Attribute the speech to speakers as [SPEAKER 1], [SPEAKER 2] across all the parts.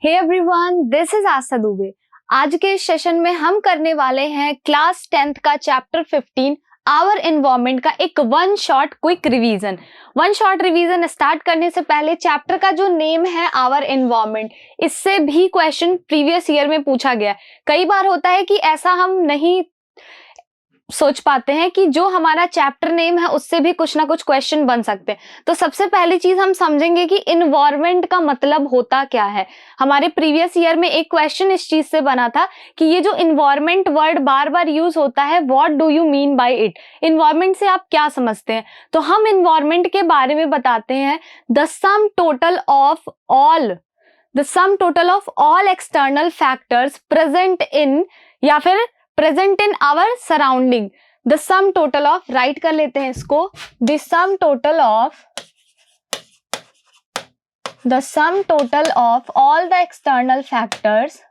[SPEAKER 1] Hey everyone, this is आशा दुबे। आज के इस सेशन में हम करने वाले हैं क्लास 10th का चैप्टर 15 आवर एनवायरनमेंट का एक one shot quick revision. One shot revision start करने से पहले चैप्टर का जो नेम है आवर एनवायरनमेंट, इससे भी क्वेश्चन प्रीवियस ईयर में पूछा गया। कई बार होता है कि ऐसा हम नहीं सोच पाते हैं कि जो हमारा चैप्टर नेम है उससे भी कुछ ना कुछ क्वेश्चन बन सकते हैं। तो सबसे पहली चीज हम समझेंगे कि इन्वायरमेंट का मतलब होता क्या है। हमारे प्रीवियस ईयर में एक क्वेश्चन इस चीज से बना था कि ये जो इन्वायरमेंट वर्ड बार बार यूज होता है, what do you mean by it, environment से आप क्या समझते हैं। तो हम इन्वायरमेंट के बारे में बताते हैं the sum total of all external factors present in या फिर present in our surrounding. The sum total of, write कर लेते हैं इसको, the sum total of all the external factors.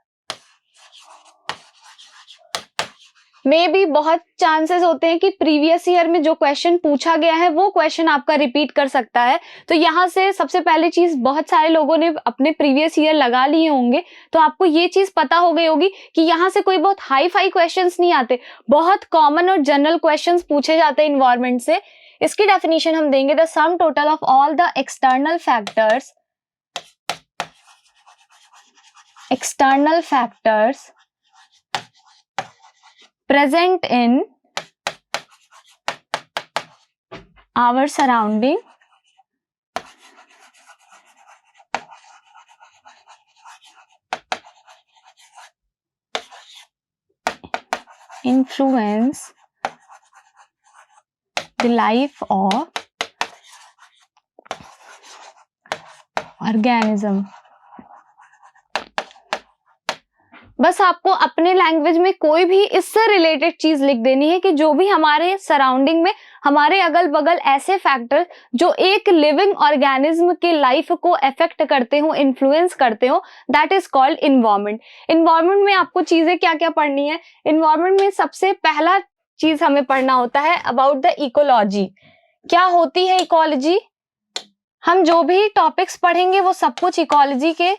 [SPEAKER 1] में भी बहुत चांसेस होते हैं कि प्रीवियस ईयर में जो क्वेश्चन पूछा गया है वो क्वेश्चन आपका रिपीट कर सकता है। तो यहाँ से सबसे पहली चीज, बहुत सारे लोगों ने अपने प्रीवियस ईयर लगा लिए होंगे तो आपको ये चीज पता हो गई होगी कि यहाँ से कोई बहुत हाई फाई क्वेश्चंस नहीं आते, बहुत कॉमन और जनरल क्वेश्चंस पूछे जाते हैं इन्वायरमेंट से। इसकी डेफिनेशन हम देंगे the sum total of all the external factors present in our surrounding influence the life of organism। बस आपको अपने लैंग्वेज में कोई भी इससे रिलेटेड चीज लिख देनी है कि जो भी हमारे सराउंडिंग में, हमारे अगल बगल ऐसे फैक्टर जो एक लिविंग ऑर्गेनिज्म के लाइफ को अफेक्ट करते हो, इन्फ्लुएंस करते हो, that is called environment. Environment में आपको चीजें क्या क्या पढ़नी है। इन्वायरमेंट में सबसे पहला चीज हमें पढ़ना होता है अबाउट द इकोलॉजी। क्या होती है इकोलॉजी? हम जो भी टॉपिक्स पढ़ेंगे वो सब कुछ इकोलॉजी के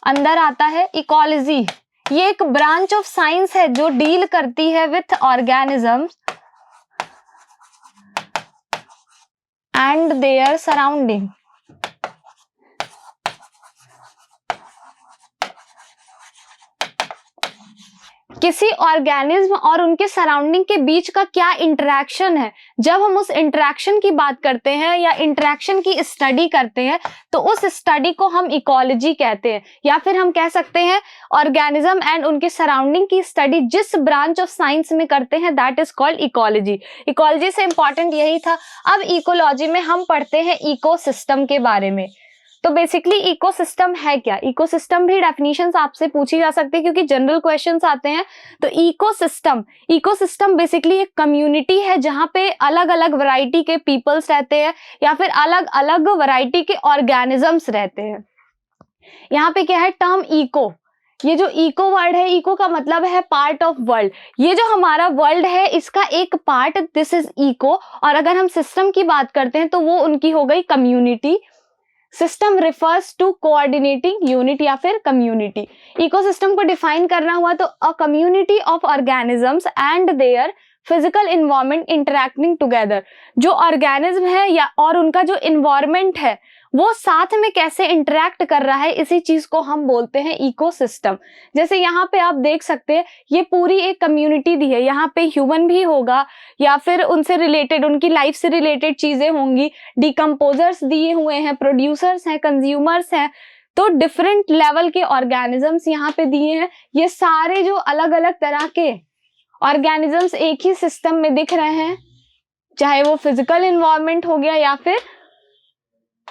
[SPEAKER 1] अंदर आता है। इकोलॉजी ये एक ब्रांच ऑफ साइंस है जो डील करती है with organisms and their surrounding. किसी ऑर्गेनिज्म और उनके सराउंडिंग के बीच का क्या इंटरेक्शन है। जब हम उस इंटरेक्शन की बात करते हैं या इंटरेक्शन की स्टडी करते हैं तो उस स्टडी को हम इकोलॉजी कहते हैं, या फिर हम कह सकते हैं ऑर्गेनिज्म एंड उनके सराउंडिंग की स्टडी जिस ब्रांच ऑफ साइंस में करते हैं that is called ecology. Ecology से इंपॉर्टेंट यही था। अब इकोलॉजी में हम पढ़ते हैं इकोसिस्टम के बारे में। तो बेसिकली इकोसिस्टम है क्या? इकोसिस्टम भी डेफिनेशंस आपसे पूछी जा सकती है क्योंकि जनरल क्वेश्चंस आते हैं। तो इकोसिस्टम बेसिकली एक कम्युनिटी है जहां पे अलग अलग वैरायटी के पीपल्स रहते हैं या फिर अलग अलग वैरायटी के ऑर्गेनिजम्स रहते हैं। यहाँ पे क्या है टर्म इको, ये जो इको वर्ड है, इको का मतलब है पार्ट ऑफ वर्ल्ड। ये जो हमारा वर्ल्ड है इसका एक पार्ट, दिस इज इको। और अगर हम सिस्टम की बात करते हैं तो वो उनकी हो गई community. System refers to coordinating unit या फिर कम्युनिटी। इकोसिस्टम को डिफाइन करना हुआ तो a community of organisms and their physical environment interacting together. जो ऑर्गेनिज्म है या और उनका जो इन्वायरमेंट है वो साथ में कैसे इंटरैक्ट कर रहा है, इसी चीज को हम बोलते हैं इकोसिस्टम। जैसे यहाँ पे आप देख सकते हैं ये पूरी एक कम्युनिटी दी है, यहाँ पे ह्यूमन भी होगा या फिर उनसे रिलेटेड, उनकी लाइफ से रिलेटेड चीजें होंगी। डिकम्पोजर्स दिए हुए हैं, प्रोड्यूसर्स हैं, कंज्यूमर्स हैं। तो डिफरेंट लेवल के ऑर्गेनिजम्स यहाँ पे दिए हैं। ये सारे जो अलग अलग तरह के ऑर्गेनिजम्स एक ही सिस्टम में दिख रहे हैं, चाहे वो फिजिकल इन्वायरमेंट हो गया या फिर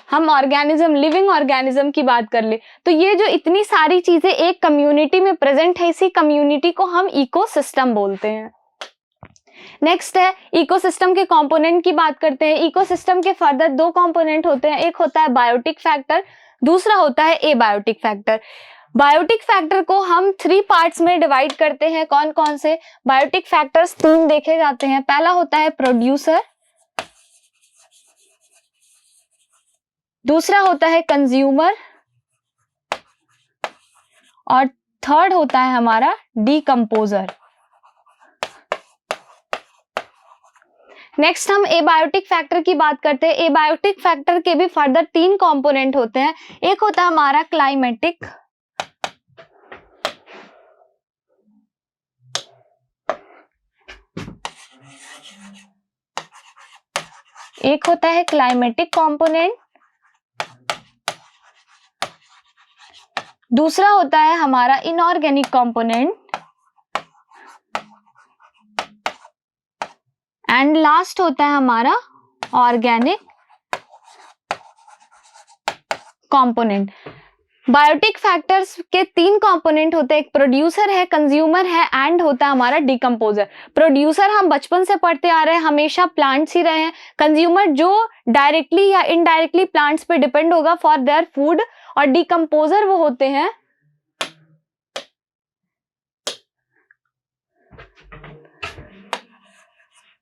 [SPEAKER 1] हम ऑर्गेनिज्म, लिविंग ऑर्गेनिज्म की बात कर ले। तो ये जो इतनी सारी चीजें एक कम्युनिटी में प्रेजेंट है, इसी कम्युनिटी को हम इकोसिस्टम बोलते हैं। नेक्स्ट है इकोसिस्टम के कंपोनेंट की बात करते हैं। इकोसिस्टम के फर्दर दो कंपोनेंट होते हैं, एक होता है बायोटिक फैक्टर, दूसरा होता है एबायोटिक फैक्टर। बायोटिक फैक्टर को हम 3 पार्ट्स में डिवाइड करते हैं। कौन कौन से बायोटिक फैक्टर्स 3 देखे जाते हैं। पहला होता है प्रोड्यूसर, दूसरा होता है कंज्यूमर और थर्ड होता है हमारा डीकंपोजर। नेक्स्ट हम एबायोटिक फैक्टर की बात करते हैं। एबायोटिक फैक्टर के भी फर्दर 3 कंपोनेंट होते हैं। एक होता है हमारा क्लाइमेटिक, एक होता है क्लाइमेटिक कंपोनेंट, दूसरा होता है हमारा इनऑर्गेनिक कंपोनेंट, एंड लास्ट होता है हमारा ऑर्गेनिक कंपोनेंट। बायोटिक फैक्टर्स के 3 कंपोनेंट होते हैं, एक प्रोड्यूसर है, कंज्यूमर है, एंड होता है हमारा डिकम्पोजर। प्रोड्यूसर हम बचपन से पढ़ते आ रहे हैं, हमेशा प्लांट्स ही रहे हैं। कंज्यूमर जो डायरेक्टली या इनडायरेक्टली प्लांट्स पे डिपेंड होगा फॉर देयर फूड, और डिकम्पोजर वो होते हैं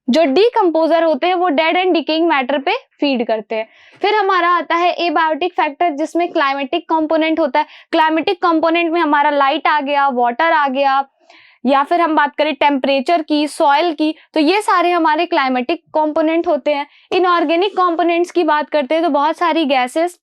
[SPEAKER 1] जो डीकंपोजर होते हैं, वो डेड एंड डिकेइंग मैटर पे फीड करते हैं। फिर हमारा आता है एबायोटिक फैक्टर, जिसमें क्लाइमेटिक कंपोनेंट होता है। क्लाइमेटिक कंपोनेंट में हमारा लाइट आ गया, वाटर आ गया, या फिर हम बात करें टेम्परेचर की, सॉइल की, तो ये सारे हमारे क्लाइमेटिक कंपोनेंट होते हैं। इनऑर्गेनिक कंपोनेंट्स की बात करते हैं तो बहुत सारी गैसेस,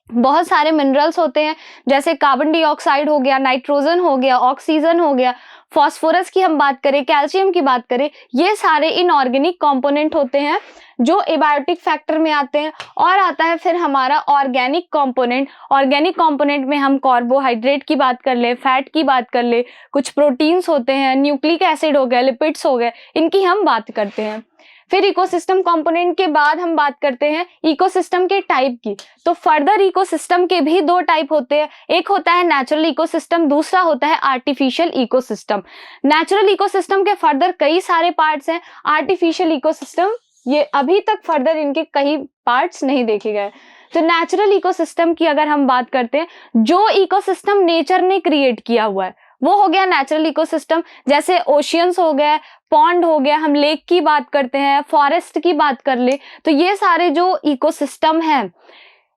[SPEAKER 1] बहुत सारे मिनरल्स होते हैं, जैसे कार्बन डाइऑक्साइड हो गया, नाइट्रोजन हो गया, ऑक्सीजन हो गया, फास्फोरस की हम बात करें, कैल्शियम की बात करें, ये सारे इनऑर्गेनिक कंपोनेंट होते हैं जो एबायोटिक फैक्टर में आते हैं। और आता है फिर हमारा ऑर्गेनिक कंपोनेंट। ऑर्गेनिक कंपोनेंट में हम कार्बोहाइड्रेट की बात कर ले, फैट की बात कर ले, कुछ प्रोटीन्स होते हैं, न्यूक्लिक एसिड हो गए, लिपिड्स हो गए, इनकी हम बात करते हैं। फिर इकोसिस्टम कंपोनेंट के बाद हम बात करते हैं इकोसिस्टम के टाइप की। तो फर्दर इकोसिस्टम के भी 2 टाइप होते हैं, एक होता है नेचुरल इकोसिस्टम, दूसरा होता है आर्टिफिशियल इकोसिस्टम। नेचुरल इकोसिस्टम के फर्दर कई सारे पार्ट्स हैं, आर्टिफिशियल इकोसिस्टम ये अभी तक फर्दर इनके कई पार्ट्स नहीं देखे गए। तो नेचुरल इकोसिस्टम की अगर हम बात करते हैं, जो इकोसिस्टम नेचर ने क्रिएट किया हुआ है वो हो गया नेचुरल इकोसिस्टम। जैसे ओशियंस हो गए, पॉन्ड हो गया, हम लेक की बात करते हैं, फॉरेस्ट की बात कर ले, तो ये सारे जो इकोसिस्टम हैं,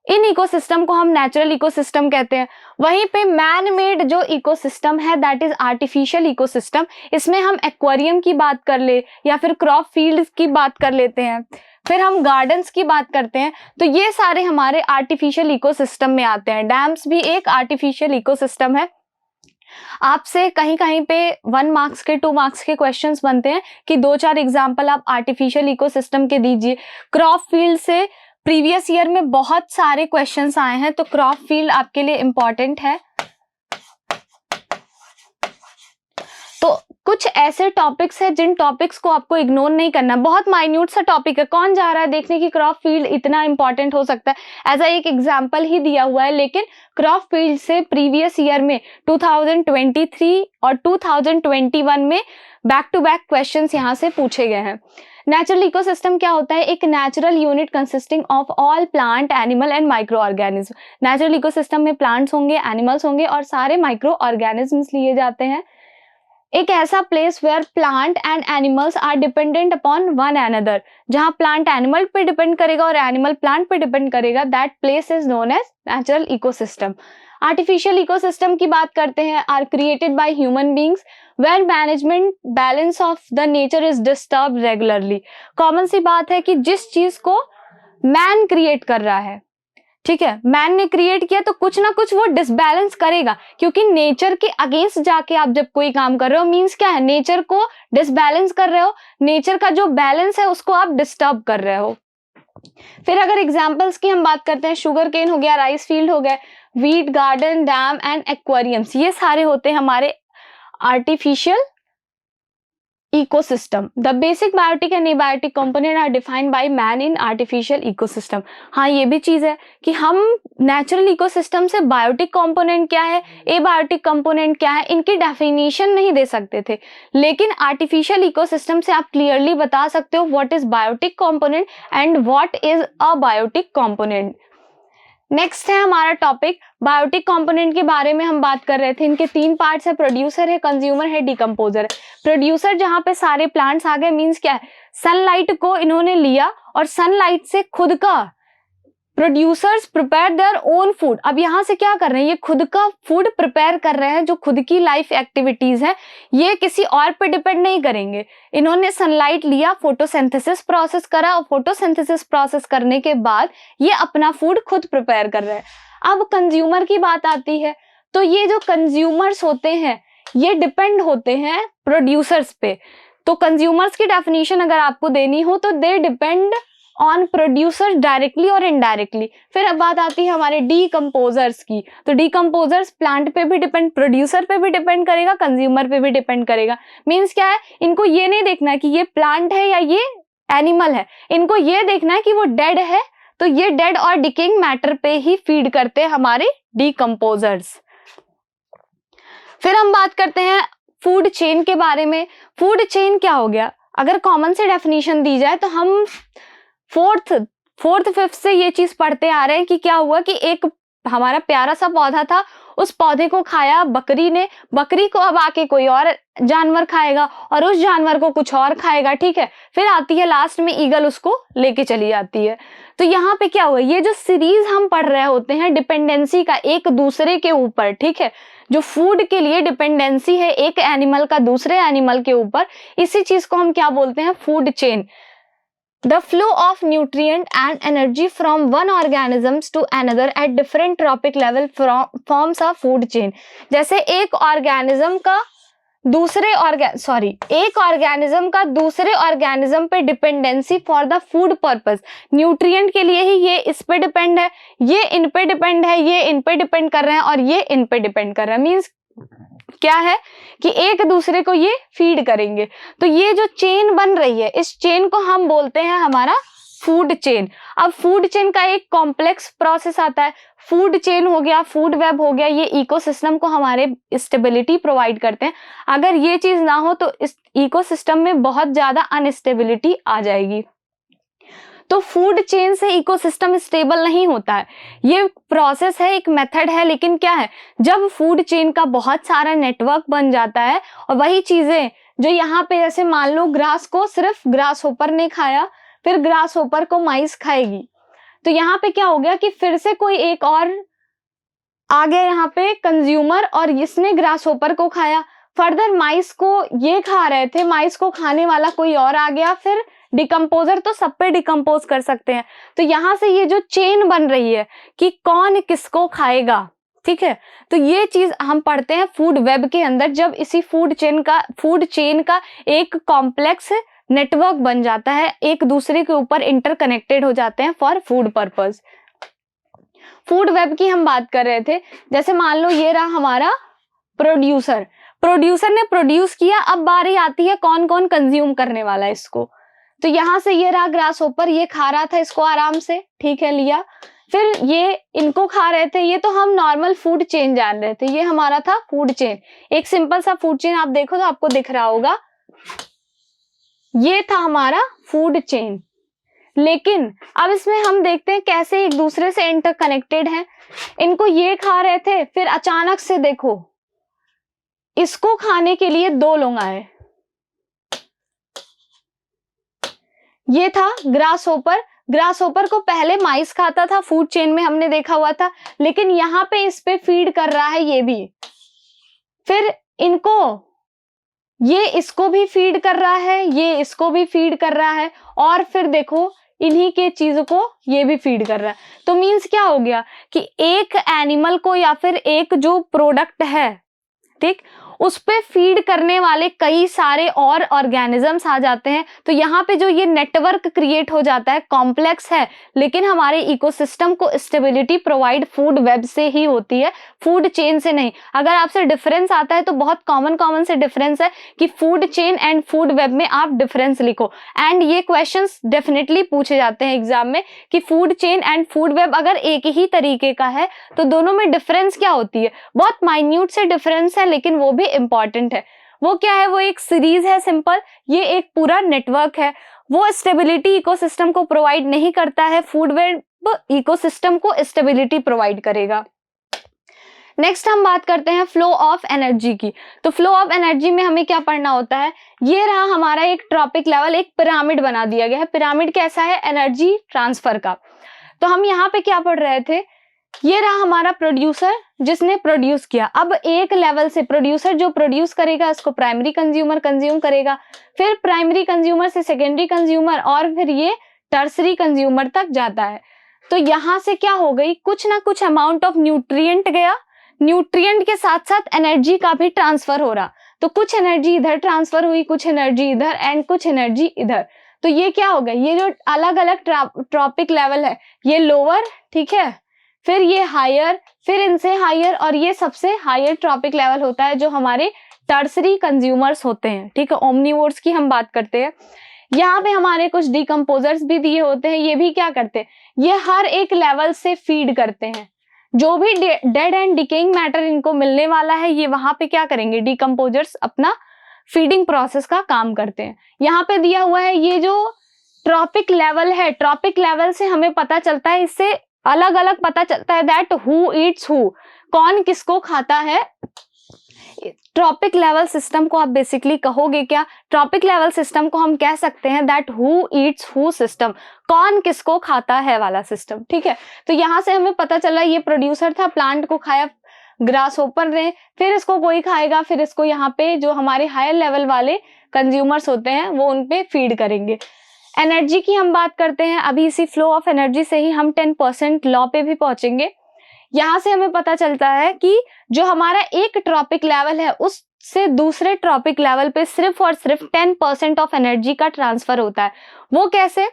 [SPEAKER 1] इन इकोसिस्टम को हम नेचुरल इकोसिस्टम कहते हैं। वहीं पे मैन मेड जो इकोसिस्टम है दैट इज आर्टिफिशियल इकोसिस्टम। इसमें हम एक्वेरियम की बात कर ले या फिर क्रॉप फील्ड्स की बात कर लेते हैं, फिर हम गार्डन्स की बात करते हैं, तो ये सारे हमारे आर्टिफिशियल इकोसिस्टम में आते हैं। डैम्स भी एक आर्टिफिशियल इकोसिस्टम है। आपसे कहीं कहीं पे 1 मार्क्स के 2 मार्क्स के क्वेश्चंस बनते हैं कि 2-4 एग्जाम्पल आप आर्टिफिशियल इकोसिस्टम के दीजिए। क्रॉप फील्ड से प्रीवियस ईयर में बहुत सारे क्वेश्चंस आए हैं, तो क्रॉप फील्ड आपके लिए इंपॉर्टेंट है। तो कुछ ऐसे टॉपिक्स हैं जिन टॉपिक्स को आपको इग्नोर नहीं करना, बहुत माइन्यूट सा टॉपिक है, कौन जा रहा है देखने की क्रॉप फील्ड इतना इंपॉर्टेंट हो सकता है, ऐसा एक एग्जाम्पल ही दिया हुआ है। लेकिन क्रॉप फील्ड से प्रीवियस ईयर में 2023 और 2021 में बैक टू बैक क्वेश्चंस यहाँ से पूछे गए हैं। नेचुरल इकोसिस्टम क्या होता है? एक natural unit consisting of all plant, animal and micro organism. Natural ecosystem में प्लांट्स होंगे, एनिमल्स होंगे और सारे माइक्रो ऑर्गेनिजम्स लिए जाते हैं। एक ऐसा place where plant and animals are dependent upon one another, जहां प्लांट एनिमल पे डिपेंड करेगा और एनिमल प्लांट पे डिपेंड करेगा, that place is known as natural ecosystem. Artificial ecosystem की बात करते हैं, are created by human beings where management balance of the nature is disturb regularly. Common सी बात है कि जिस चीज को मैन क्रिएट कर रहा है, ठीक है, मैन ने क्रिएट किया, तो कुछ ना कुछ वो डिसबैलेंस करेगा, क्योंकि नेचर के अगेंस्ट जाके आप जब कोई काम कर रहे हो, मींस क्या है, नेचर को डिसबैलेंस कर रहे हो, नेचर का जो बैलेंस है उसको आप डिस्टर्ब कर रहे हो। फिर अगर एग्जांपल्स की हम बात करते हैं, शुगर केन हो गया, राइस फील्ड हो गया, wheat garden, dam and aquariums, ये सारे होते हैं हमारे artificial ecosystem. The basic biotic and abiotic component are defined by man in artificial ecosystem. हाँ, ये भी चीज है कि हम नेचुरल इकोसिस्टम से बायोटिक कंपोनेंट क्या है, एबायोटिक कंपोनेंट क्या है, इनकी डेफिनेशन नहीं दे सकते थे, लेकिन आर्टिफिशियल इकोसिस्टम से आप क्लियरली बता सकते हो what is biotic component and what is abiotic component. Next है हमारा टॉपिक बायोटिक कंपोनेंट के बारे में हम बात कर रहे थे। इनके 3 पार्ट्स है, प्रोड्यूसर है, कंज्यूमर है, डिकम्पोजर है। प्रोड्यूसर जहां पे सारे प्लांट्स आ गए, मींस क्या है, सनलाइट को इन्होंने लिया और सनलाइट से खुद का producers prepare their own food. अब यहाँ से क्या कर रहे हैं, ये खुद का फूड प्रिपेयर कर रहे हैं, जो खुद की लाइफ एक्टिविटीज है ये किसी और पे डिपेंड नहीं करेंगे। इन्होंने सनलाइट लिया, फोटोसिंथेसिस प्रोसेस करा और फोटोसिंथेसिस प्रोसेस करने के बाद ये अपना फूड खुद प्रिपेयर कर रहे हैं। अब कंज्यूमर की बात आती है, तो ये जो कंज्यूमर्स होते हैं ये डिपेंड होते हैं प्रोड्यूसर्स पे। तो कंज्यूमर्स की डेफिनेशन अगर आपको देनी हो तो they depend on producers directly और इनडायरेक्टली। फिर अब बात आती है हमारे डीकम्पोजर्स की, तो डीकम्पोजर्स प्लांट पे भी डिपेंड, प्रोड्यूसर पे भी डिपेंड करेगा, कंज्यूमर पे भी डिपेंड करेगा। मीन्स क्या है, इनको ये नहीं देखना है कि ये प्लांट है या ये एनिमल है, इनको ये देखना है कि वो डेड है, तो ये डेड और डिकेइंग मैटर पे ही फीड करते हैं हमारे डीकम्पोजर्स। फिर हम बात करते हैं फूड चेन के बारे में। फूड चेन क्या हो गया, अगर कॉमन से डेफिनेशन दी जाए तो हम फोर्थ फिफ्थ से ये चीज पढ़ते आ रहे हैं कि क्या हुआ कि एक हमारा प्यारा सा पौधा था, उस पौधे को खाया बकरी ने, बकरी को अब आके कोई और जानवर खाएगा और उस जानवर को कुछ और खाएगा, ठीक है। फिर आती है लास्ट में ईगल, उसको लेके चली जाती है। तो यहाँ पे क्या हुआ, ये जो सीरीज हम पढ़ रहे होते हैं डिपेंडेंसी का एक दूसरे के ऊपर, ठीक है, जो फूड के लिए डिपेंडेंसी है एक एनिमल का दूसरे एनिमल के ऊपर, इसी चीज को हम क्या बोलते हैं, food chain. The flow of nutrient and energy from one organisms to another at different trophic level forms a food chain। जैसे एक ऑर्गेनिज्म का दूसरे ऑर्गेनिज्म पे dependency for the food purpose, nutrient के लिए ही ये इस पे डिपेंड है, ये इन पे डिपेंड है, ये इन पे डिपेंड कर रहे हैं और ये इन पे डिपेंड कर रहे हैं। मीन्स क्या है कि एक दूसरे को ये फीड करेंगे। तो ये जो चेन बन रही है, इस चेन को हम बोलते हैं हमारा फूड चेन। अब फूड चेन का एक कॉम्प्लेक्स प्रोसेस आता है, फूड चेन हो गया, फूड वेब हो गया, ये इकोसिस्टम को हमारे स्टेबिलिटी प्रोवाइड करते हैं। अगर ये चीज ना हो तो इस इकोसिस्टम में बहुत ज्यादा अनस्टेबिलिटी आ जाएगी। तो फूड चेन से इकोसिस्टम स्टेबल नहीं होता है, ये प्रोसेस है, एक मेथड है। लेकिन क्या है, जब फूड चेन का बहुत सारा नेटवर्क बन जाता है और वही चीजें जो यहाँ पे, जैसे मान लो ग्रास को सिर्फ ग्रास होपर ने खाया, फिर ग्रास होपर को माइस खाएगी, तो यहाँ पे क्या हो गया कि फिर से कोई एक और आ गया यहाँ पे कंज्यूमर और इसने ग्रास होपर को खाया, फर्दर माइस को ये खा रहे थे, माइस को खाने वाला कोई और आ गया, फिर डिकम्पोजर तो सब पे डिकम्पोज कर सकते हैं। तो यहाँ से ये जो चेन बन रही है कि कौन किसको खाएगा, ठीक है, तो ये चीज हम पढ़ते हैं फूड वेब के अंदर, जब इसी फूड चेन का एक कॉम्प्लेक्स नेटवर्क बन जाता है, एक दूसरे के ऊपर इंटरकनेक्टेड हो जाते हैं for food purpose. Food web की हम बात कर रहे थे, जैसे मान लो ये रहा हमारा प्रोड्यूसर ने प्रोड्यूस किया, अब बारी आती है कौन कौन कंज्यूम करने वाला है इसको। तो यहाँ से ये रहा ग्रास होपर, ये खा रहा था इसको आराम से, ठीक है, लिया, फिर ये इनको खा रहे थे, ये तो हम नॉर्मल फूड चेन जान रहे थे, ये हमारा था फूड चेन, एक सिंपल सा फूड चेन। आप देखो तो आपको दिख रहा होगा, ये था हमारा फूड चेन। लेकिन अब इसमें हम देखते हैं कैसे एक दूसरे से इंटरकनेक्टेड हैं। इनको ये खा रहे थे, फिर अचानक से देखो इसको खाने के लिए दो लोग आए, ये था ग्रास होपर को पहले माइस खाता था, फूड चेन में हमने देखा हुआ था, लेकिन यहाँ पे इस पे फीड कर रहा है ये भी, फिर इनको ये इसको भी फीड कर रहा है, ये इसको भी फीड कर रहा है, और फिर देखो इन्हीं के चीजों को ये भी फीड कर रहा है। तो मीन्स क्या हो गया कि एक एनिमल को या फिर एक जो प्रोडक्ट है, ठीक, उस पे फीड करने वाले कई सारे और ऑर्गेनिजम्स आ जाते हैं। तो यहाँ पे जो ये नेटवर्क क्रिएट हो जाता है, कॉम्प्लेक्स है, लेकिन हमारे इकोसिस्टम को स्टेबिलिटी प्रोवाइड फूड वेब से ही होती है, फूड चेन से नहीं। अगर आपसे डिफरेंस आता है तो बहुत कॉमन से डिफरेंस है कि food chain and food web में आप डिफरेंस लिखो। एंड ये क्वेश्चंस डेफिनेटली पूछे जाते हैं एग्जाम में कि food chain and food web अगर एक ही तरीके का है तो दोनों में डिफरेंस क्या होती है। बहुत माइन्यूट से डिफरेंस है, लेकिन वो भी इंपॉर्टेंट है। वो क्या है, वो एक सीरीज है सिंपल, ये एक पूरा नेटवर्क है, वो स्टेबिलिटी इकोसिस्टम को प्रोवाइड नहीं करता है, फूड वेब इकोसिस्टम को स्टेबिलिटी प्रोवाइड करेगा। नेक्स्ट हम बात करते हैं फ्लो ऑफ एनर्जी की। तो फ्लो ऑफ एनर्जी में हमें क्या पढ़ना होता है, ये रहा हमारा एक ट्रॉपिक लेवल, एक पिरामिड बना दिया गया है। पिरामिड कैसा है, एनर्जी ट्रांसफर का। तो हम यहाँ पे क्या पढ़ रहे थे, ये रहा हमारा प्रोड्यूसर जिसने प्रोड्यूस किया। अब एक लेवल से प्रोड्यूसर जो प्रोड्यूस करेगा उसको प्राइमरी कंज्यूमर कंज्यूम करेगा, फिर प्राइमरी कंज्यूमर से सेकेंडरी कंज्यूमर और फिर ये टर्सरी कंज्यूमर तक जाता है। तो यहाँ से क्या हो गई, कुछ ना कुछ अमाउंट ऑफ न्यूट्रिएंट गया, न्यूट्रिएंट के साथ साथ एनर्जी का भी ट्रांसफर हो रहा। तो कुछ एनर्जी इधर ट्रांसफर हुई, कुछ एनर्जी इधर एंड कुछ एनर्जी इधर। तो ये क्या हो गया, ये जो अलग अलग ट्रॉपिक लेवल है, ये लोअर, ठीक है, फिर ये हायर, फिर इनसे हायर, और ये सबसे हायर ट्रॉपिक लेवल होता है जो हमारे टर्सरी कंज्यूमर्स होते हैं, ठीक है। ओमनिवोर्स की हम बात करते हैं। यहाँ पे हमारे कुछ डिकम्पोजर्स भी दिए होते हैं, ये भी क्या करते हैं, ये हर एक लेवल से फीड करते हैं। जो भी डेड एंड डिकेइंग मैटर इनको मिलने वाला है, ये वहां पे क्या करेंगे, डिकम्पोजर्स अपना फीडिंग प्रोसेस का काम करते हैं। यहाँ पे दिया हुआ है ये जो ट्रॉपिक लेवल है, ट्रॉपिक लेवल से हमें पता चलता है, इससे अलग अलग पता चलता है दैट हु ईट्स हु, कौन किसको खाता है। ट्रॉपिक लेवल सिस्टम को आप बेसिकली कहोगे क्या, ट्रॉपिक लेवल सिस्टम को हम कह सकते हैं that who Yeats who system, कौन किसको खाता है वाला सिस्टम, ठीक है। तो यहाँ से हमें पता चला ये प्रोड्यूसर था, प्लांट को खाया ग्रास होपर ने, फिर इसको कोई खाएगा, फिर इसको यहाँ पे जो हमारे हायर लेवल वाले कंज्यूमर्स होते हैं वो उन पे फीड करेंगे। एनर्जी की हम बात करते हैं, अभी इसी फ्लो ऑफ एनर्जी से ही हम 10% लॉ पे भी पहुंचेंगे। यहाँ से हमें पता चलता है कि जो हमारा एक ट्रॉपिक लेवल है उससे दूसरे ट्रॉपिक लेवल पे सिर्फ और सिर्फ 10% ऑफ एनर्जी का ट्रांसफर होता है। वो कैसे,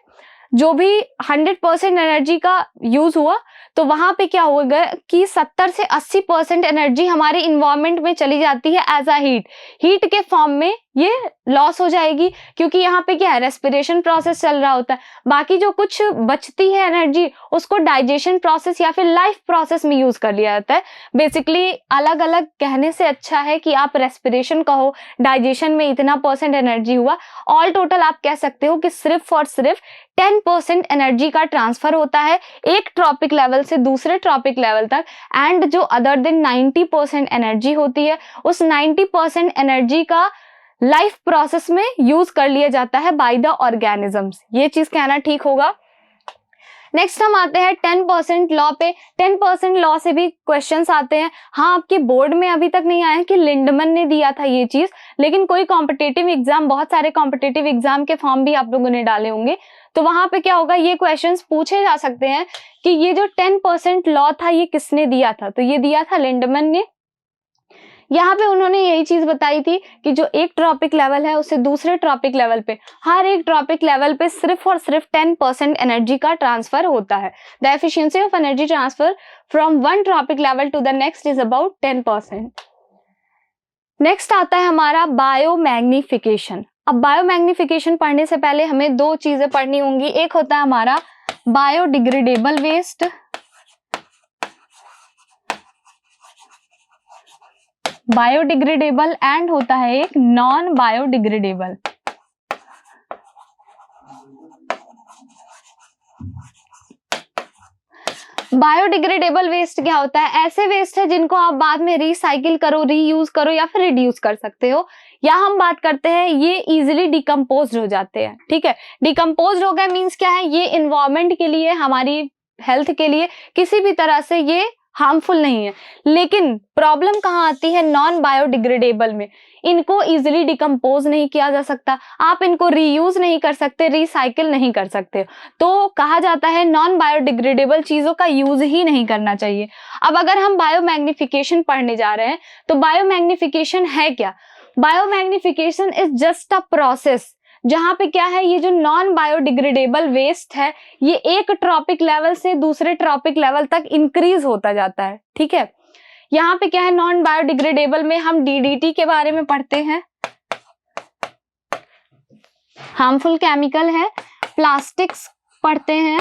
[SPEAKER 1] जो भी 100% एनर्जी का यूज हुआ तो वहां पे क्या होगा कि 70 से 80% एनर्जी हमारे इन्वायरमेंट में चली जाती है एज अ हीट के फॉर्म में, ये लॉस हो जाएगी, क्योंकि यहाँ पे क्या है, रेस्पिरेशन प्रोसेस चल रहा होता है। बाकी जो कुछ बचती है एनर्जी उसको डाइजेशन प्रोसेस या फिर लाइफ प्रोसेस में यूज कर लिया जाता है। बेसिकली अलग अलग कहने से अच्छा है कि आप रेस्पिरेशन कहो, डाइजेशन में इतना % एनर्जी हुआ, ऑल टोटल आप कह सकते हो कि सिर्फ और सिर्फ 10% एनर्जी का ट्रांसफर होता है एक ट्रॉपिक लेवल से दूसरे ट्रॉपिक लेवल तक, एंड जो अदर देन 90% एनर्जी होती है उस 90% एनर्जी का लाइफ प्रोसेस में यूज कर लिया जाता है बाय द ऑर्गेनिजम्स। ये चीज कहना ठीक होगा। नेक्स्ट हम आते हैं 10% लॉ पे। 10% लॉ से भी क्वेश्चंस आते हैं। हाँ, आपके बोर्ड में अभी तक नहीं आया है कि लिंडमन ने दिया था ये चीज, लेकिन कोई कॉम्पिटेटिव एग्जाम, बहुत सारे कॉम्पिटेटिव एग्जाम के फॉर्म भी आप लोगों ने डाले होंगे, तो वहां पे क्या होगा, ये क्वेश्चंस पूछे जा सकते हैं कि ये जो 10% लॉ था ये किसने दिया था, तो ये दिया था लिंडमन ने। यहाँ पे उन्होंने यही चीज बताई थी कि जो एक ट्रॉपिक लेवल है उससे दूसरे ट्रॉपिक लेवल पे, हर एक ट्रॉपिक लेवल पे सिर्फ और सिर्फ 10% एनर्जी का ट्रांसफर होता है। The efficiency of energy transfer from one trophic level to the next is about 10%। Next आता है हमारा बायोमैग्निफिकेशन। अब बायोमैग्निफिकेशन पढ़ने से पहले हमें दो चीजें पढ़नी होंगी। एक होता है हमारा बायोडिग्रेडेबल वेस्ट, बायोडिग्रेडेबल, एंड होता है एक नॉन बायोडिग्रेडेबल। बायोडिग्रेडेबल वेस्ट क्या होता है, ऐसे वेस्ट है जिनको आप बाद में रिसाइकिल करो, रीयूज करो या फिर रिड्यूस कर सकते हो, या हम बात करते हैं ये इजीली डिकम्पोज हो जाते हैं। ठीक है, डिकम्पोज हो गए मीन्स क्या है, ये इन्वायरमेंट के लिए, हमारी हेल्थ के लिए किसी भी तरह से ये हार्मफुल नहीं है। लेकिन प्रॉब्लम कहाँ आती है, नॉन बायोडिग्रेडेबल में। इनको इजीली डिकम्पोज नहीं किया जा सकता, आप इनको रीयूज नहीं कर सकते, रिसाइकिल नहीं कर सकते, तो कहा जाता है नॉन बायोडिग्रेडेबल चीजों का यूज ही नहीं करना चाहिए। अब अगर हम बायोमैग्निफिकेशन पढ़ने जा रहे हैं तो बायोमैग्निफिकेशन है क्या, biomagnification is just a process जहां पे क्या है, ये जो नॉन बायोडिग्रेडेबल वेस्ट है ये एक ट्रॉपिक लेवल से दूसरे ट्रॉपिक लेवल तक इंक्रीज होता जाता है। ठीक है, यहाँ पे क्या है, नॉन बायोडिग्रेडेबल में हम डीडीटी के बारे में पढ़ते हैं, हार्मफुल केमिकल है, प्लास्टिक्स पढ़ते हैं,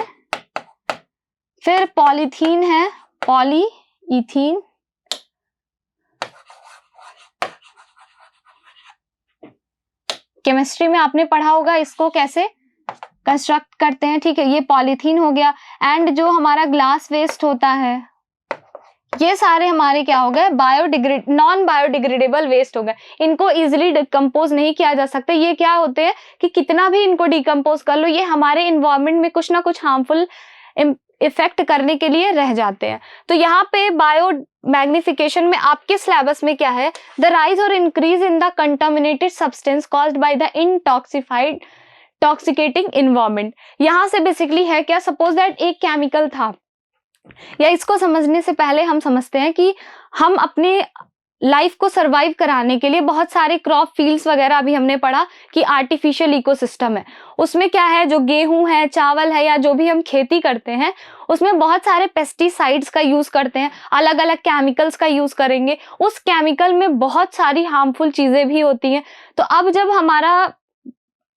[SPEAKER 1] फिर पॉलीथीन है, पॉलीइथीन, केमिस्ट्री में आपने पढ़ा होगा इसको कैसे कंस्ट्रक्ट करते हैं। ठीक है, ये पॉलीथीन हो गया, एंड जो हमारा ग्लास वेस्ट होता है ये सारे हमारे क्या हो गए, नॉन बायोडिग्रेडेबल वेस्ट हो गए। इनको इजीली डिकम्पोज नहीं किया जा सकता। ये क्या होते हैं कि कितना भी इनको डिकम्पोज कर लो, ये हमारे इन्वायरमेंट में कुछ ना कुछ हार्मफुल इफेक्ट करने के लिए रह जाते हैं। तो यहाँ पे बायो मैग्निफिकेशन में आपके सिलेबस में क्या है, द राइज और increase in the contaminated substance caused by the toxicating environment. यहाँ से बेसिकली है क्या, सपोज दैट एक केमिकल था, या इसको समझने से पहले हम समझते हैं कि हम अपने लाइफ को सरवाइव कराने के लिए बहुत सारे क्रॉप फील्ड्स वगैरह अभी हमने पढ़ा कि आर्टिफिशियल इकोसिस्टम है, उसमें क्या है, जो गेहूं है, चावल है, या जो भी हम खेती करते हैं उसमें बहुत सारे पेस्टिसाइड्स का यूज करते हैं, अलग अलग केमिकल्स का यूज करेंगे, उस केमिकल में बहुत सारी हार्मफुल चीजें भी होती हैं। तो अब जब हमारा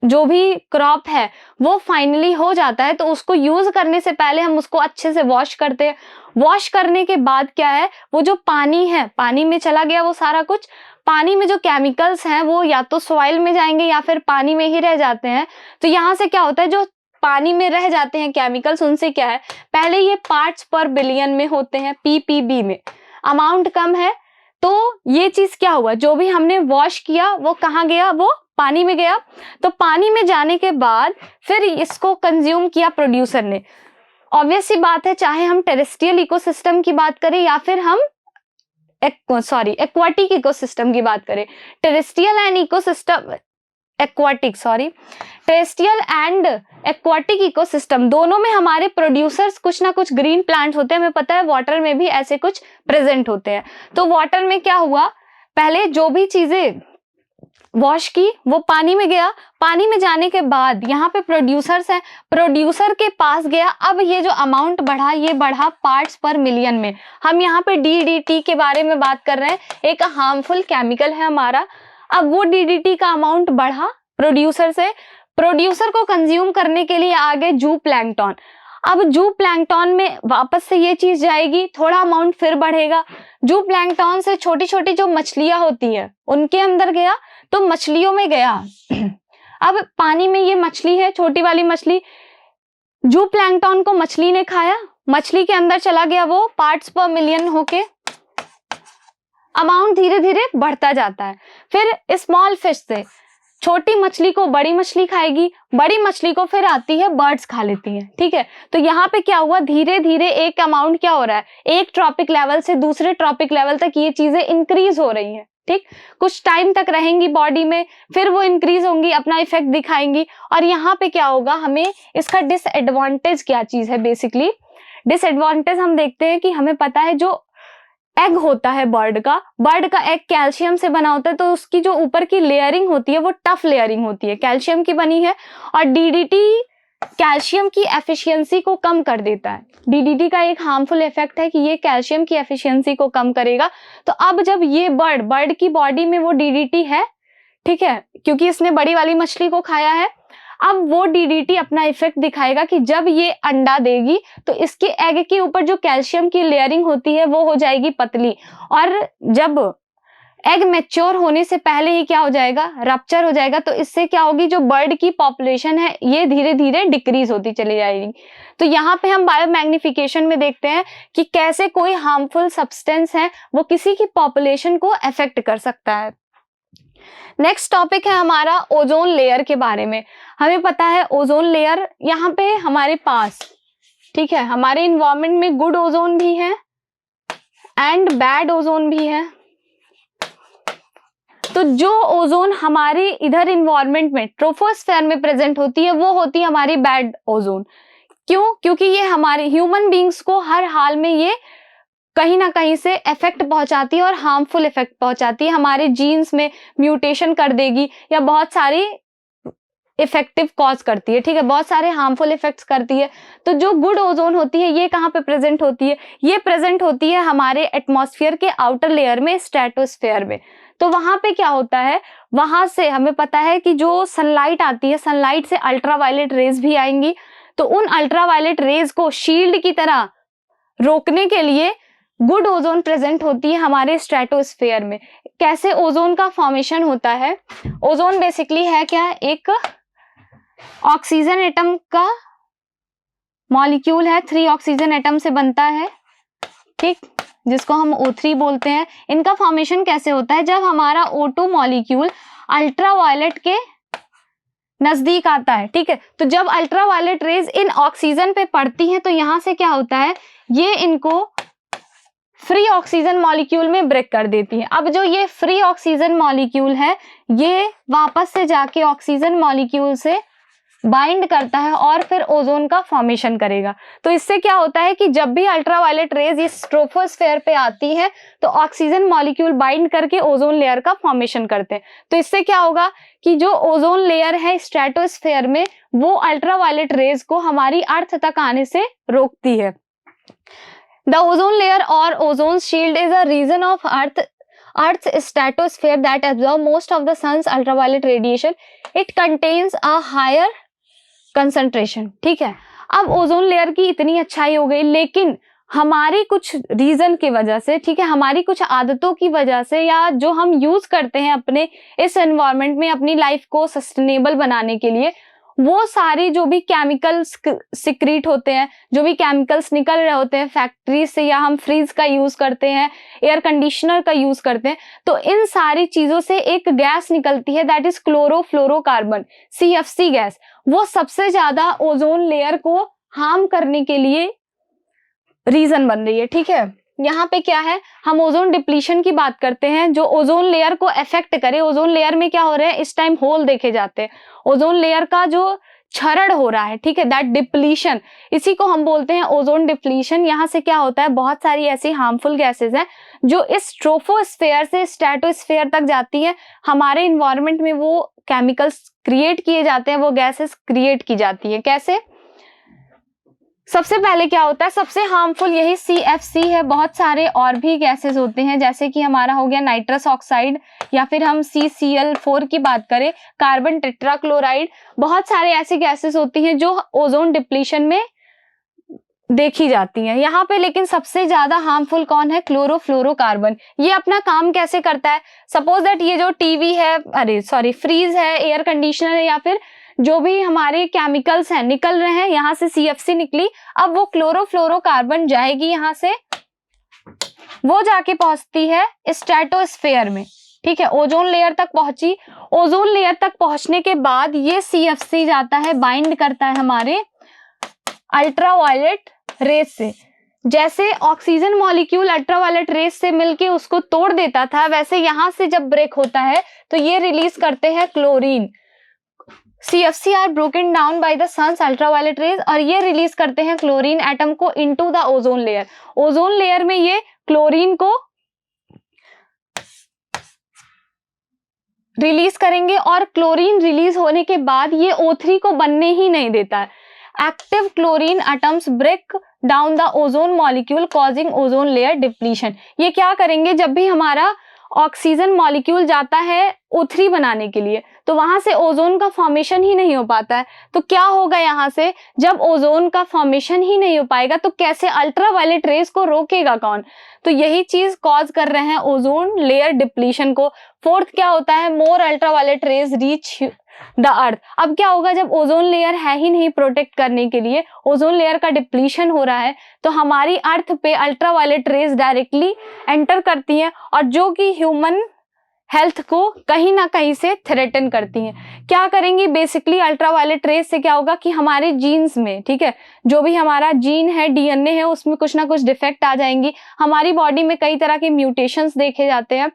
[SPEAKER 1] जो भी क्रॉप है वो फाइनली हो जाता है तो उसको यूज करने से पहले हम उसको अच्छे से वॉश करते हैं। वॉश करने के बाद क्या है, वो जो पानी है, पानी में चला गया वो सारा कुछ, पानी में जो केमिकल्स हैं वो या तो सॉइल में जाएंगे या फिर पानी में ही रह जाते हैं। तो यहाँ से क्या होता है, जो पानी में रह जाते हैं केमिकल्स, उनसे क्या है, पहले ये पार्ट्स पर बिलियन में होते हैं, पीपीबी में, अमाउंट कम है। तो ये चीज क्या हुआ, जो भी हमने वॉश किया वो कहाँ गया, वो पानी में गया। तो पानी में जाने के बाद फिर इसको कंज्यूम किया प्रोड्यूसर ने। ऑब्वियस सी बात है, चाहे हम टेरेस्ट्रियल इकोसिस्टम की बात करें या फिर हम एक्वाटिक इकोसिस्टम की बात करें, टेरेस्ट्रियल एंड एक्वाटिक इकोसिस्टम दोनों में हमारे प्रोड्यूसर्स कुछ ना कुछ ग्रीन प्लांट्स होते हैं। हमें पता है वाटर में भी ऐसे कुछ प्रेजेंट होते हैं। तो वाटर में क्या हुआ, पहले जो भी चीजें वॉश की वो पानी में गया, पानी में जाने के बाद यहाँ पे प्रोड्यूसर्स हैं, प्रोड्यूसर के पास गया। अब ये जो अमाउंट बढ़ा, ये बढ़ा पार्ट्स पर मिलियन में। हम यहाँ पे DDT के बारे में बात कर रहे हैं, एक हार्मफुल केमिकल है हमारा। अब वो DDT का अमाउंट बढ़ा प्रोड्यूसर से, प्रोड्यूसर को कंज्यूम करने के लिए आ गए जू प्लैंकटन। अब जू प्लैंकटन में वापस से ये चीज जाएगी, थोड़ा अमाउंट फिर बढ़ेगा। जू प्लैंकटन से छोटी छोटी जो मछलियां होती है उनके अंदर गया, तो मछलियों में गया। अब पानी में ये मछली है, छोटी वाली मछली, जू प्लैंकटन को मछली ने खाया, मछली के अंदर चला गया, वो पार्ट्स पर मिलियन होके अमाउंट धीरे धीरे बढ़ता जाता है। फिर स्मॉल फिश से छोटी मछली को बड़ी मछली खाएगी, बड़ी मछली को फिर आती है बर्ड्स खा लेती है, ठीक है। तो यहाँ पे क्या हुआ, धीरे धीरे एक अमाउंट क्या हो रहा है, एक ट्रॉपिक लेवल से दूसरे ट्रॉपिक लेवल तक ये चीजें इंक्रीज हो रही हैं, ठीक। कुछ टाइम तक रहेंगी बॉडी में, फिर वो इंक्रीज होंगी, अपना इफेक्ट दिखाएंगी। और यहाँ पे क्या होगा, हमें इसका डिसएडवांटेज क्या चीज है, बेसिकली डिसएडवांटेज हम देखते हैं कि हमें पता है जो एग होता है बर्ड का एग कैल्शियम से बना होता है, तो उसकी जो ऊपर की लेयरिंग होती है वो टफ लेयरिंग होती है, कैल्शियम की बनी है। और DDT कैल्शियम की एफिशिएंसी को कम कर देता है। DDT का एक हार्मफुल इफेक्ट है कि ये कैल्शियम की एफिशिएंसी को कम करेगा। तो अब जब ये बर्ड की बॉडी में वो DDT है, ठीक है, क्योंकि इसने बड़ी वाली मछली को खाया है, अब वो DDT अपना इफेक्ट दिखाएगा कि जब ये अंडा देगी तो इसके एग के ऊपर जो कैल्शियम की लेयरिंग होती है वो हो जाएगी पतली, और जब एग मैच्योर होने से पहले ही क्या हो जाएगा, रप्चर हो जाएगा। तो इससे क्या होगी, जो बर्ड की पॉपुलेशन है ये धीरे धीरे डिक्रीज होती चली जाएगी। तो यहाँ पे हम बायोमैग्निफिकेशन में देखते हैं कि कैसे कोई हार्मफुल सब्सटेंस है वो किसी की पॉपुलेशन को अफेक्ट कर सकता है। नेक्स्ट टॉपिक है हमारा ओजोन लेयर के बारे में। हमें पता है ओजोन लेयर यहाँ पे हमारे पास, ठीक है, हमारे इन्वायरमेंट में गुड ओजोन भी है एंड बैड ओजोन भी है। तो जो ओजोन हमारे इधर इन्वायरमेंट में ट्रोपोस्फेयर में प्रेजेंट होती है वो होती है हमारी बैड ओजोन। क्यों? क्योंकि ये हमारे ह्यूमन बींग्स को हर हाल में ये कहीं ना कहीं से इफेक्ट पहुंचाती है और हार्मफुल इफेक्ट पहुंचाती है, हमारे जीन्स में म्यूटेशन कर देगी या बहुत सारी इफेक्टिव कॉज करती है, ठीक है, बहुत सारे हार्मफुल इफेक्ट्स करती है। तो जो गुड ओजोन होती है ये कहाँ पे प्रेजेंट होती है, ये प्रेजेंट होती है हमारे एटमॉस्फेयर के आउटर लेयर में, स्ट्रेटोस्फेयर में। तो वहां पे क्या होता है, वहां से हमें पता है कि जो सनलाइट आती है, सनलाइट से अल्ट्रावायलेट रेज भी आएंगी। तो उन अल्ट्रावायलेट रेज को शील्ड की तरह रोकने के लिए गुड ओजोन प्रेजेंट होती है हमारे स्ट्रेटोस्फेयर में। कैसे ओजोन का फॉर्मेशन होता है, ओजोन बेसिकली है क्या, एक ऑक्सीजन एटम का मॉलिक्यूल है, 3 ऑक्सीजन एटम से बनता है, ठीक, जिसको हम O3 बोलते हैं। इनका फॉर्मेशन कैसे होता है, जब हमारा O2 मॉलिक्यूल अल्ट्रावायलेट के नजदीक आता है, ठीक है। तो जब अल्ट्रावायलेट रेज इन ऑक्सीजन पे पड़ती हैं तो यहाँ से क्या होता है, ये इनको फ्री ऑक्सीजन मॉलिक्यूल में ब्रेक कर देती है। अब जो ये फ्री ऑक्सीजन मॉलिक्यूल है ये वापस से जाके ऑक्सीजन मॉलिक्यूल से बाइंड करता है और फिर ओजोन का फॉर्मेशन करेगा। तो इससे क्या होता है कि जब भी अल्ट्रावायलेट रेज इस स्ट्रोफोस्फेयर पे आती है तो ऑक्सीजन मॉलिक्यूल बाइंड करके ओजोन लेयर का फॉर्मेशन करते हैं। तो इससे क्या होगा कि जो ओजोन लेयर है स्ट्रेटोस्फेयर में वो अल्ट्रावायलेट रेज को हमारी अर्थ तक आने से रोकती है। द ओजोन लेयर और ozone shield is a region of Earth's stratosphere that absorb most of the sun's ultraviolet radiation. It contains a higher concentration. ठीक है, अब ओजोन लेयर की इतनी अच्छाई हो गई, लेकिन हमारी कुछ रीजन की वजह से, ठीक है, हमारी कुछ आदतों की वजह से या जो हम यूज करते हैं अपने इस एनवायरनमेंट में अपनी लाइफ को सस्टेनेबल बनाने के लिए, वो सारी जो भी केमिकल्स सिक्रीट होते हैं, जो भी केमिकल्स निकल रहे होते हैं फैक्ट्री से, या हम फ्रीज का यूज करते हैं, एयर कंडीशनर का यूज करते हैं, तो इन सारी चीजों से एक गैस निकलती है that is chlorofluorocarbon, CFC gas. वो सबसे ज्यादा ओजोन लेयर को हार्म करने के लिए रीजन बन रही है, ठीक है। यहाँ पे क्या है, हम ओजोन डिप्लीशन की बात करते हैं जो ओजोन लेयर को अफेक्ट करे। ओजोन लेयर में क्या हो रहा है, इस टाइम होल देखे जाते हैं, ओजोन लेयर का जो क्षरण हो रहा है, ठीक है, दैट डिप्लीशन, इसी को हम बोलते हैं ओजोन डिप्लीशन। यहाँ से क्या होता है, बहुत सारी ऐसी हार्मफुल गैसेस हैं जो इस ट्रोफोस्फेयर से स्ट्रेटोस्फेयर तक जाती हैं, हमारे इन्वायरमेंट में वो केमिकल्स क्रिएट किए जाते हैं, वो गैसेस क्रिएट की जाती है। कैसे, सबसे पहले क्या होता है, सबसे हार्मफुल यही CFC है। बहुत सारे और भी गैसेस होते हैं, जैसे कि हमारा हो गया नाइट्रस ऑक्साइड, या फिर हम CCl4 की बात करें, कार्बन टेट्राक्लोराइड। बहुत सारे ऐसी गैसेस होती हैं जो ओजोन डिप्लीशन में देखी जाती हैं यहाँ पे। लेकिन सबसे ज्यादा हार्मफुल कौन है, क्लोरोफ्लोरोकार्बन। ये अपना काम कैसे करता है, सपोज दैट ये जो टीवी है, फ्रीज है, एयर कंडीशनर है, या फिर जो भी हमारे केमिकल्स हैं निकल रहे हैं, यहाँ से CFC निकली, अब वो क्लोरोफ्लोरोकार्बन जाएगी यहाँ से, वो जाके पहुंचती है स्ट्रेटोस्फेयर में, ठीक है, ओजोन लेयर तक पहुंची। ओजोन लेयर तक पहुंचने के बाद ये CFC जाता है, बाइंड करता है हमारे अल्ट्रावायलेट रेज से। जैसे ऑक्सीजन मॉलिक्यूल अल्ट्रावायलेट रेज से मिलके उसको तोड़ देता था, वैसे यहाँ से जब ब्रेक होता है तो ये रिलीज करते हैं chlorine. CFC are broken down by the sun's ultraviolet rays, और ये रिलीज करते हैं क्लोरीन एटम को into the ozone layer. Ozone layer में ये क्लोरीन को रिलीज करेंगे, और क्लोरीन रिलीज होने के बाद ये O3 को बनने ही नहीं देता है। Active chlorine atoms break down the ozone molecule causing ozone layer depletion. ये क्या करेंगे, जब भी हमारा ऑक्सीजन मॉलिक्यूल जाता है O3 बनाने के लिए, तो वहां से ओजोन का फॉर्मेशन ही नहीं हो पाता है। तो क्या होगा, यहाँ से जब ओजोन का फॉर्मेशन ही नहीं हो पाएगा तो कैसे अल्ट्रावायलेट रेज को रोकेगा कौन, तो यही चीज कॉज कर रहे हैं ओजोन लेयर डिप्लीशन को। फोर्थ क्या होता है, more ultraviolet rays reach the earth. अब क्या होगा, जब ओजोन लेयर है ही नहीं प्रोटेक्ट करने के लिए, ओजोन लेयर का डिप्लीशन हो रहा है, तो हमारी अर्थ पे अल्ट्रावायलेट रेज डायरेक्टली एंटर करती हैं, और जो कि ह्यूमन हेल्थ को कहीं ना कहीं से थ्रेटन करती हैं। क्या करेंगी, बेसिकली अल्ट्रावायलेट रेज से क्या होगा कि हमारे जीन्स में, ठीक है, जो भी हमारा जीन है, DNA है, उसमें कुछ ना कुछ डिफेक्ट आ जाएंगी, हमारी बॉडी में कई तरह के म्यूटेशंस देखे जाते हैं,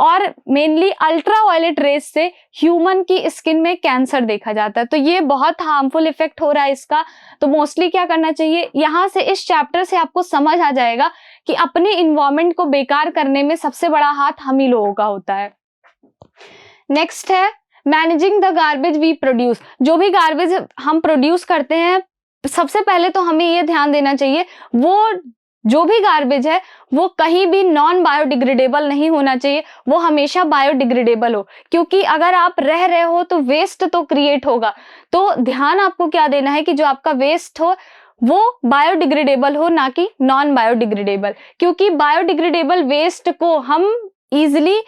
[SPEAKER 1] और मेनली अल्ट्रावायलेट रेज से ह्यूमन की स्किन में कैंसर देखा जाता है। तो ये बहुत हार्मफुल इफेक्ट हो रहा है इसका। तो मोस्टली क्या करना चाहिए, यहाँ से इस चैप्टर से आपको समझ आ जाएगा कि अपने इन्वायरमेंट को बेकार करने में सबसे बड़ा हाथ हम ही लोगों का होता है। नेक्स्ट है managing the garbage we produce. जो भी गार्बेज हम प्रोड्यूस करते हैं, सबसे पहले तो हमें ये ध्यान देना चाहिए वो जो भी गार्बेज है वो कहीं भी नॉन बायोडिग्रेडेबल नहीं होना चाहिए, वो हमेशा बायोडिग्रेडेबल हो, क्योंकि अगर आप रह रहे हो तो वेस्ट तो क्रिएट होगा। तो ध्यान आपको क्या देना है कि जो आपका वेस्ट हो वो बायोडिग्रेडेबल हो, ना कि नॉन बायोडिग्रेडेबल, क्योंकि बायोडिग्रेडेबल वेस्ट को हम इजिली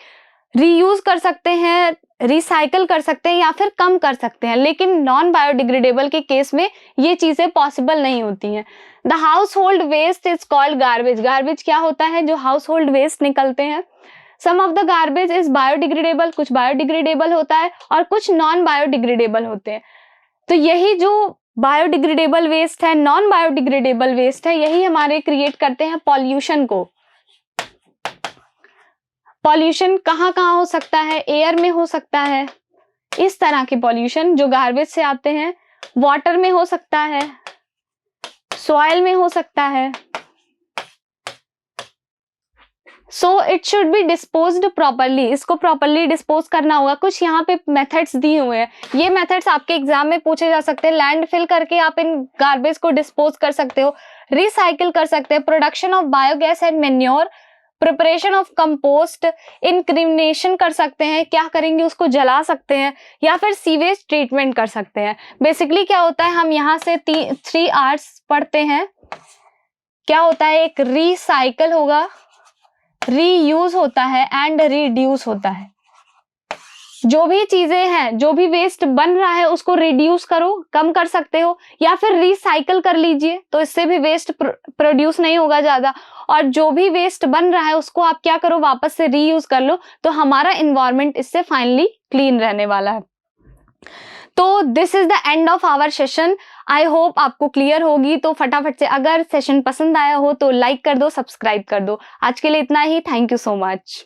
[SPEAKER 1] रीयूज कर सकते हैं, रिसाइकल कर सकते हैं, या फिर कम कर सकते हैं, लेकिन नॉन बायोडिग्रेडेबल के केस में ये चीजें पॉसिबल नहीं होती हैं। The household waste is called garbage. Garbage क्या होता है, जो हाउस होल्ड वेस्ट निकलते हैं, some of the garbage is biodegradable, कुछ बायोडिग्रेडेबल होता है और कुछ नॉन बायोडिग्रेडेबल होते हैं। तो यही जो बायोडिग्रेडेबल वेस्ट है, नॉन बायोडिग्रेडेबल वेस्ट है, यही हमारे क्रिएट करते हैं पॉल्यूशन को। पॉल्यूशन कहाँ कहाँ हो सकता है? एयर में हो सकता है, इस तरह के पॉल्यूशन जो गार्बेज से आते हैं, वाटर में हो सकता है, सॉइल में हो सकता है। So it should be disposed properly, इसको प्रॉपरली डिस्पोज करना होगा। कुछ यहाँ पे मेथड्स दिए हुए हैं, ये मेथड्स आपके एग्जाम में पूछे जा सकते हैं। लैंडफिल करके आप इन गार्बेज को डिस्पोज कर सकते हो, रिसाइकिल कर सकते हैं, production of biogas and manure, preparation of compost, incrimination कर सकते हैं, क्या करेंगे उसको जला सकते हैं, या फिर सीवेज ट्रीटमेंट कर सकते हैं। बेसिकली क्या होता है, हम यहाँ से 3 आर्ट्स पढ़ते हैं। क्या होता है, एक रिसाइकल होगा, रीयूज होता है एंड रिड्यूस होता है। जो भी चीजें हैं, जो भी वेस्ट बन रहा है उसको रिड्यूस करो, कम कर सकते हो, या फिर रिसाइकल कर लीजिए, तो इससे भी वेस्ट प्रोड्यूस नहीं होगा ज्यादा। और जो भी वेस्ट बन रहा है उसको आप क्या करो, वापस से रीयूज कर लो, तो हमारा इन्वायरमेंट इससे फाइनली क्लीन रहने वाला है। तो this is the end of our session. I hope आपको क्लियर होगी। तो फटाफट से अगर सेशन पसंद आया हो तो लाइक कर दो, सब्सक्राइब कर दो। आज के लिए इतना ही। Thank you so much.